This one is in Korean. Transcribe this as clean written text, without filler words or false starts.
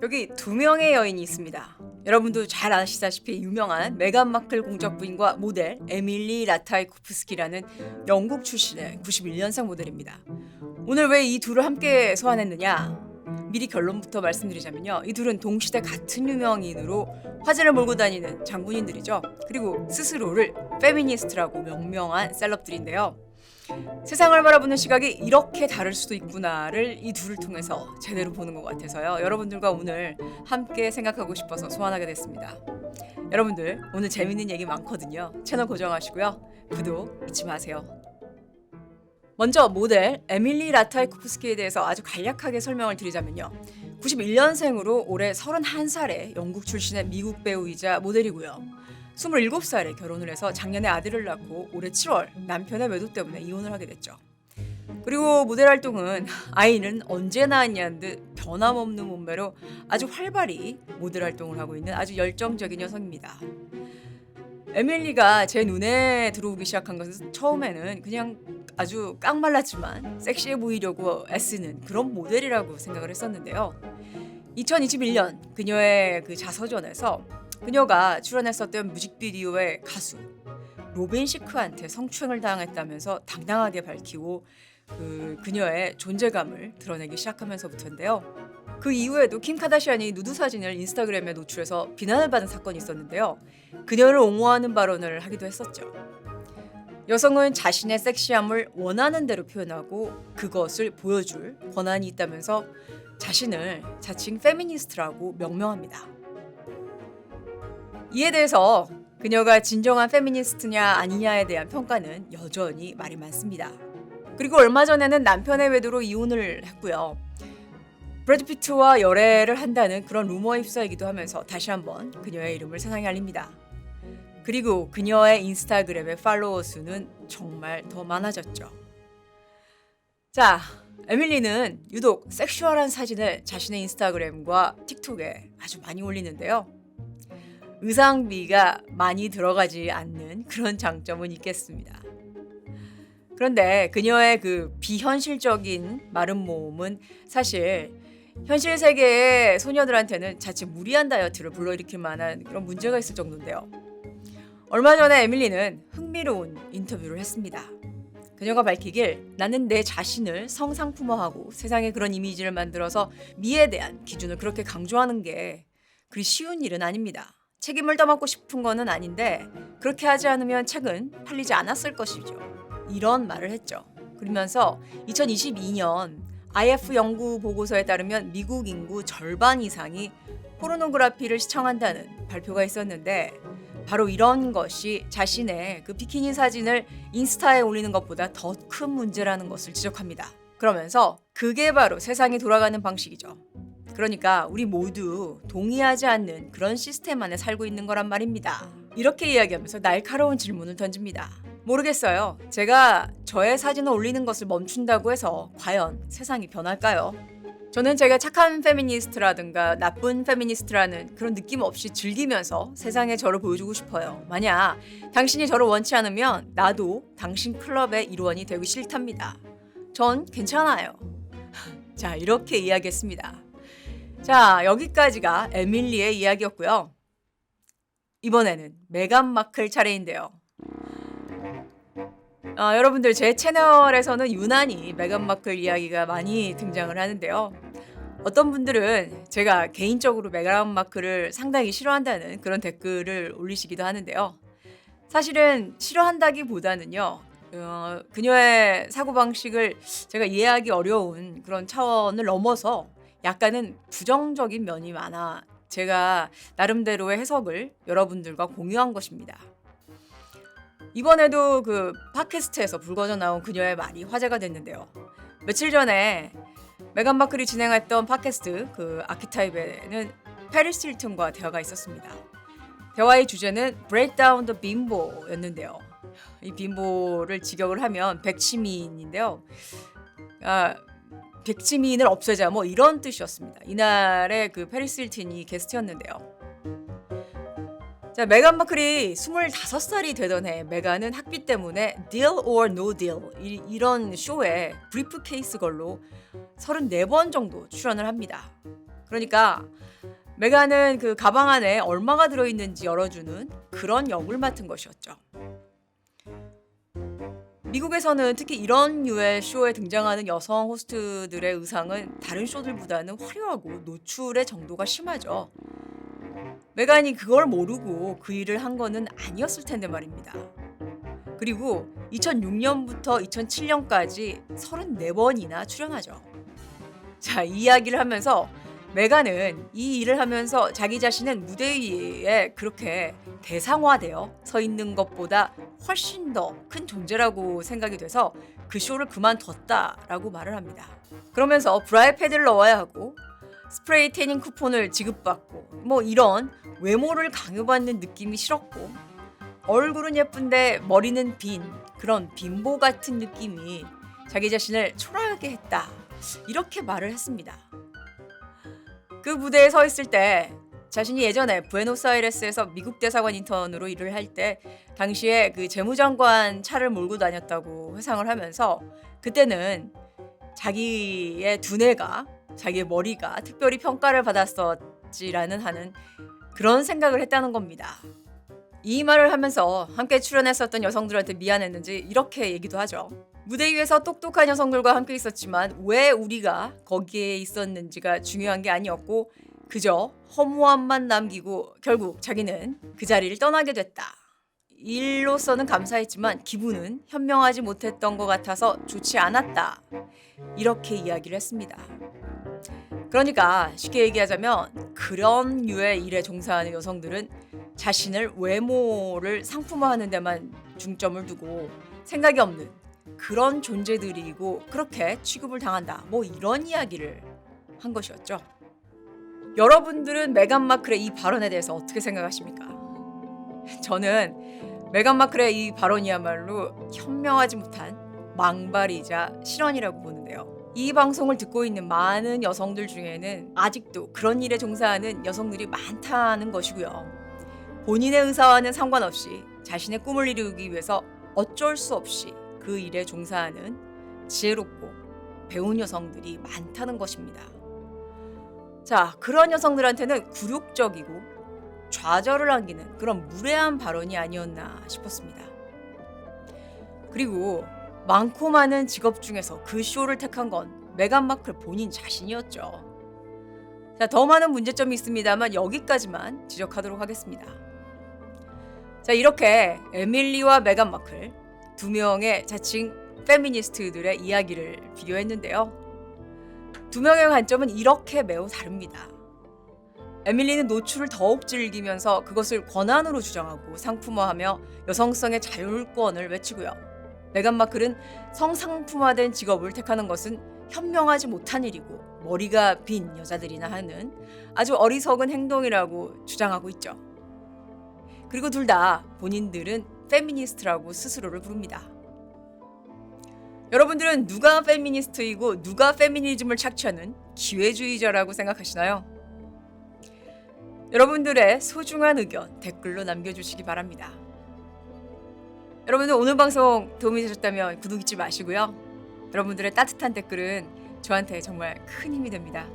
여기 두 명의 여인이 있습니다. 여러분도 잘 아시다시피 유명한 메간 마클 공적 부인과 모델 에밀리 라타이코프스키라는 영국 출신의 91년생 모델입니다. 오늘 왜 이 둘을 함께 소환했느냐? 미리 결론부터 말씀드리자면요. 이 둘은 동시대 같은 유명인으로 화제를 몰고 다니는 장군인들이죠. 그리고 스스로를 페미니스트라고 명명한 셀럽들인데요. 세상을 바라보는 시각이 이렇게 다를 수도 있구나를 이 둘을 통해서 제대로 보는 것 같아서요. 여러분들과 오늘 함께 생각하고 싶어서 소환하게 됐습니다. 여러분들 오늘 재밌는 얘기 많거든요. 채널 고정하시고요. 구독 잊지 마세요. 먼저 모델 에밀리 라타이코프스키에 대해서 아주 간략하게 설명을 드리자면요. 91년생으로 올해 31살의 영국 출신의 미국 배우이자 모델이고요. 27살에 결혼을 해서 작년에 아들을 낳고 올해 7월 남편의 외도 때문에 이혼을 하게 됐죠. 그리고 모델 활동은 아이는 언제 낳았냐는 듯 변함없는 몸매로 아주 활발히 모델 활동을 하고 있는 아주 열정적인 여성입니다. 에밀리가 제 눈에 들어오기 시작한 것은 처음에는 그냥 아주 깡말랐지만 섹시해 보이려고 애쓰는 그런 모델이라고 생각을 했었는데요. 2021년 그녀의 그 자서전에서 그녀가 출연했었던 뮤직비디오의 가수 로빈 시크한테 성추행을 당했다면서 당당하게 밝히고 그녀의 존재감을 드러내기 시작하면서부터인데요. 그 이후에도 킴 카다시안이 누드 사진을 인스타그램에 노출해서 비난을 받은 사건이 있었는데요. 그녀를 옹호하는 발언을 하기도 했었죠. 여성은 자신의 섹시함을 원하는 대로 표현하고 그것을 보여줄 권한이 있다면서 자신을 자칭 페미니스트라고 명명합니다. 이에 대해서 그녀가 진정한 페미니스트냐 아니냐에 대한 평가는 여전히 말이 많습니다. 그리고 얼마 전에는 남편의 외도로 이혼을 했고요. 브래드 피트와 열애를 한다는 그런 루머에 휩싸이기도 하면서 다시 한번 그녀의 이름을 세상에 알립니다. 그리고 그녀의 인스타그램의 팔로워 수는 정말 더 많아졌죠. 자, 에밀리는 유독 섹슈얼한 사진을 자신의 인스타그램과 틱톡에 아주 많이 올리는데요. 의상비가 많이 들어가지 않는 그런 장점은 있겠습니다. 그런데 그녀의 그 비현실적인 마른 몸은 사실 현실 세계의 소녀들한테는 자칫 무리한 다이어트를 불러일으킬 만한 그런 문제가 있을 정도인데요. 얼마 전에 에밀리는 흥미로운 인터뷰를 했습니다. 그녀가 밝히길 나는 내 자신을 성상품화하고 세상에 그런 이미지를 만들어서 미에 대한 기준을 그렇게 강조하는 게 그리 쉬운 일은 아닙니다. 책임을 떠맡고 싶은 거는 아닌데 그렇게 하지 않으면 책은 팔리지 않았을 것이죠. 이런 말을 했죠. 그러면서 2022년 IF 연구 보고서에 따르면 미국 인구 절반 이상이 포르노그래피를 시청한다는 발표가 있었는데 바로 이런 것이 자신의 그 비키니 사진을 인스타에 올리는 것보다 더 큰 문제라는 것을 지적합니다. 그러면서 그게 바로 세상이 돌아가는 방식이죠. 그러니까 우리 모두 동의하지 않는 그런 시스템 안에 살고 있는 거란 말입니다. 이렇게 이야기하면서 날카로운 질문을 던집니다. 모르겠어요. 제가 저의 사진을 올리는 것을 멈춘다고 해서 과연 세상이 변할까요? 저는 제가 착한 페미니스트라든가 나쁜 페미니스트라는 그런 느낌 없이 즐기면서 세상에 저를 보여주고 싶어요. 만약 당신이 저를 원치 않으면 나도 당신 클럽의 일원이 되기 싫답니다. 전 괜찮아요. 자, 이렇게 이야기했습니다. 자, 여기까지가 에밀리의 이야기였고요. 이번에는 메간 마클 차례인데요. 여러분들 제 채널에서는 유난히 메간 마클 이야기가 많이 등장을 하는데요. 어떤 분들은 제가 개인적으로 메간 마클을 상당히 싫어한다는 그런 댓글을 올리시기도 하는데요. 사실은 싫어한다기보다는요. 그녀의 사고방식을 제가 이해하기 어려운 그런 차원을 넘어서 약간은 부정적인 면이 많아 제가 나름대로의 해석을 여러분들과 공유한 것입니다. 이번에도 그 팟캐스트에서 불거져 나온 그녀의 말이 화제가 됐는데요. 며칠 전에 메간 마클이 진행했던 팟캐스트 그 아키타입에는 페리스 힐튼과 대화가 있었습니다. 대화의 주제는 Break Down the Bimbo였는데요. 이 빈보를 직역을 하면 백치미인인데요. 백치미인을 없애자 뭐 이런 뜻이었습니다. 이날에 그 페리스 힐튼이 게스트였는데요. 자, 메간 마클이 25살이 되던 해 메간은 학비 때문에 Deal or No Deal 이런 쇼에 브리프케이스 걸로 34번 정도 출연을 합니다. 그러니까 메간은 그 가방 안에 얼마가 들어있는지 열어주는 그런 역을 맡은 것이었죠. 미국에서는 특히 이런 류의 쇼에 등장하는 여성 호스트들의 의상은 다른 쇼들보다는 화려하고 노출의 정도가 심하죠. 메간이 그걸 모르고 그 일을 한 거는 아니었을 텐데 말입니다. 그리고 2006년부터 2007년까지 34번이나 출연하죠. 자, 이 이야기를 하면서 메간은 이 일을 하면서 자기 자신은 무대 위에 그렇게 대상화되어 서 있는 것보다 훨씬 더 큰 존재라고 생각이 돼서 그 쇼를 그만뒀다라고 말을 합니다. 그러면서 브라이 패드를 넣어야 하고 스프레이 태닝 쿠폰을 지급받고 뭐 이런 외모를 강요받는 느낌이 싫었고 얼굴은 예쁜데 머리는 빈 그런 빈보 같은 느낌이 자기 자신을 초라하게 했다. 이렇게 말을 했습니다. 그 무대에 서 있을 때 자신이 예전에 부에노스아이레스에서 미국 대사관 인턴으로 일을 할 때 당시에 그 재무장관 차를 몰고 다녔다고 회상을 하면서 그때는 자기의 두뇌가 자기의 머리가 특별히 평가를 받았었지라는 하는 그런 생각을 했다는 겁니다. 이 말을 하면서 함께 출연했었던 여성들한테 미안했는지 이렇게 얘기도 하죠. 무대 위에서 똑똑한 여성들과 함께 있었지만 왜 우리가 거기에 있었는지가 중요한 게 아니었고 그저 허무함만 남기고 결국 자기는 그 자리를 떠나게 됐다. 일로서는 감사했지만 기분은 현명하지 못했던 것 같아서 좋지 않았다. 이렇게 이야기를 했습니다. 그러니까 쉽게 얘기하자면 그런 류의 일에 종사하는 여성들은 자신을 외모를 상품화하는 데만 중점을 두고 생각이 없는 그런 존재들이고 그렇게 취급을 당한다. 뭐 이런 이야기를 한 것이었죠. 여러분들은 메간 마클의 이 발언에 대해서 어떻게 생각하십니까? 저는 메간 마클의 이 발언이야말로 현명하지 못한 망발이자 실언이라고 보는데요. 이 방송을 듣고 있는 많은 여성들 중에는 아직도 그런 일에 종사하는 여성들이 많다는 것이고요. 본인의 의사와는 상관없이 자신의 꿈을 이루기 위해서 어쩔 수 없이 그 일에 종사하는 지혜롭고 배운 여성들이 많다는 것입니다. 자, 그런 여성들한테는 굴욕적이고 좌절을 안기는 그런 무례한 발언이 아니었나 싶었습니다. 그리고 많고 많은 직업 중에서 그 쇼를 택한 건 메간 마클 본인 자신이었죠. 자, 더 많은 문제점이 있습니다만 여기까지만 지적하도록 하겠습니다. 자, 이렇게 에밀리와 메간 마클 두 명의 자칭 페미니스트들의 이야기를 비교했는데요. 두 명의 관점은 이렇게 매우 다릅니다. 에밀리는 노출을 더욱 즐기면서 그것을 권한으로 주장하고 상품화하며 여성성의 자율권을 외치고요. 메간 마클은 성상품화된 직업을 택하는 것은 현명하지 못한 일이고 머리가 빈 여자들이나 하는 아주 어리석은 행동이라고 주장하고 있죠. 그리고 둘 다 본인들은 페미니스트라고 스스로를 부릅니다. 여러분들은 누가 페미니스트이고 누가 페미니즘을 착취하는 기회주의자라고 생각하시나요? 여러분들의 소중한 의견 댓글로 남겨주시기 바랍니다. 여러분들 오늘 방송 도움이 되셨다면 구독 잊지 마시고요. 여러분들의 따뜻한 댓글은 저한테 정말 큰 힘이 됩니다.